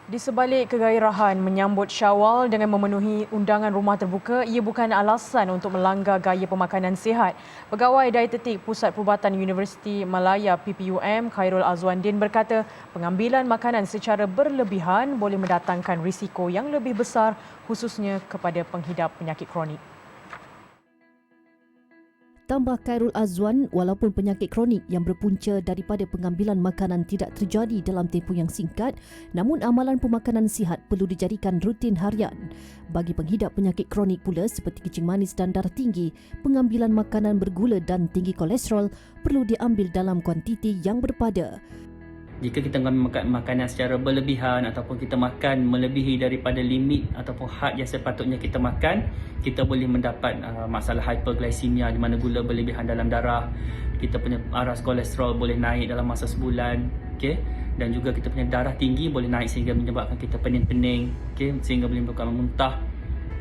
Di sebalik kegairahan menyambut Syawal dengan memenuhi undangan rumah terbuka, ia bukan alasan untuk melanggar gaya pemakanan sihat. Pegawai Dietetik Pusat Perubatan Universiti Malaya PPUM Khairul Azwandin berkata, pengambilan makanan secara berlebihan boleh mendatangkan risiko yang lebih besar khususnya kepada penghidap penyakit kronik. Tambah Khairul Azwan, walaupun penyakit kronik yang berpunca daripada pengambilan makanan tidak terjadi dalam tempoh yang singkat, namun amalan pemakanan sihat perlu dijadikan rutin harian. Bagi penghidap penyakit kronik pula seperti kencing manis dan darah tinggi, pengambilan makanan bergula dan tinggi kolesterol perlu diambil dalam kuantiti yang berpada. Jika kita mengambil makanan secara berlebihan ataupun kita makan melebihi daripada limit ataupun had yang sepatutnya kita makan, kita boleh mendapat masalah hyperglycemia di mana gula berlebihan dalam darah, kita punya aras kolesterol boleh naik dalam masa sebulan, okey, dan juga kita punya darah tinggi boleh naik sehingga menyebabkan kita pening-pening, okey, sehingga boleh menyebabkan muntah.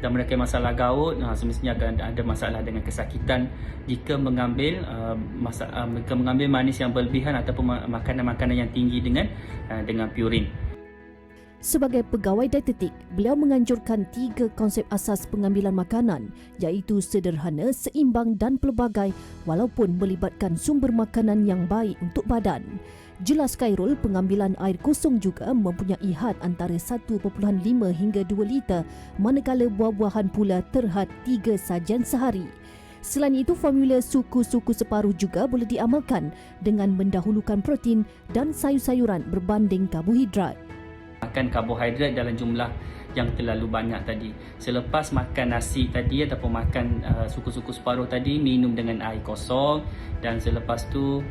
Dan mereka masalah gaut, semestinya akan ada masalah dengan kesakitan jika mengambil manis yang berlebihan ataupun makanan-makanan yang tinggi dengan purin. Sebagai pegawai dietetik, beliau menganjurkan 3 konsep asas pengambilan makanan iaitu sederhana, seimbang dan pelbagai walaupun melibatkan sumber makanan yang baik untuk badan. Jelas Khairul, pengambilan air kosong juga mempunyai had antara 1.5 hingga 2 liter manakala buah-buahan pula terhad 3 sajian sehari. Selain itu, formula suku-suku separuh juga boleh diamalkan dengan mendahulukan protein dan sayur-sayuran berbanding karbohidrat. Makan karbohidrat dalam jumlah yang terlalu banyak tadi. Selepas makan nasi tadi ataupun makan suku-suku separuh tadi, minum dengan air kosong, dan selepas tu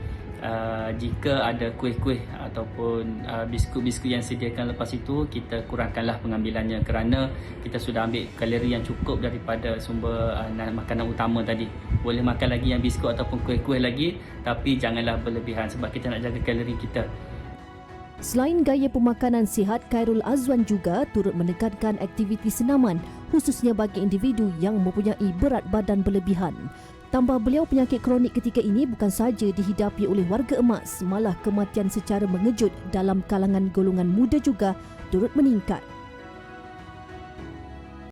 jika ada kuih-kuih ataupun biskut-biskut yang sediakan lepas itu, kita kurangkanlah pengambilannya kerana kita sudah ambil kalori yang cukup daripada sumber makanan utama tadi. Boleh makan lagi yang biskut ataupun kuih-kuih lagi, tapi janganlah berlebihan sebab kita nak jaga kalori kita. Selain gaya pemakanan sihat, Khairul Azwan juga turut menekankan aktiviti senaman khususnya bagi individu yang mempunyai berat badan berlebihan. Tambah beliau, penyakit kronik ketika ini bukan sahaja dihidapi oleh warga emas, malah kematian secara mengejut dalam kalangan golongan muda juga turut meningkat.